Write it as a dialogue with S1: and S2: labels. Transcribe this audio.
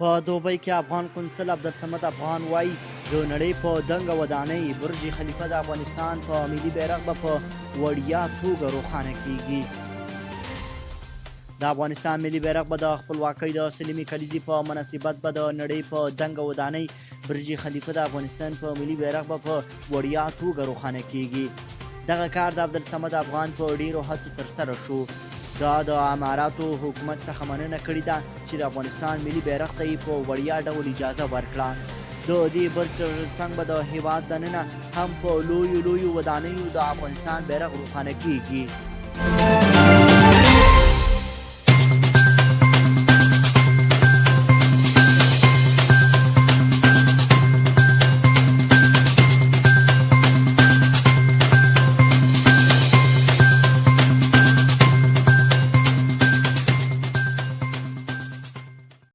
S1: په دوبۍ کې افغان قونسل عبدالصمد افغان وایي د نړۍ په دنګه ودانۍ برج خلیفه د افغانستان په ملي بیرغ به په وړیا توګه روښانه کیږي. د افغانستان ملي بیرغ به د خپلواکۍ د سلمي کلیزې په مناسبت به د نړۍ په دنګه ودانۍ برج خلیفه د افغانستان په ملي بیرغ به په وړیا توګه روښانه کیږي. دغه کار د عبدالصمد افغان په ډیرو هڅو ترسره شو. دا د اماراتو حکومت څخه مننه کړې ده چې د افغانستان ملي بیرغ ته یې په وړیا ډول اجازه ورکړه. د دې برج ترڅنګ به د هیواد دننه هم په لویو ودانیو د افغانستان بیرغ روښانه کیږي.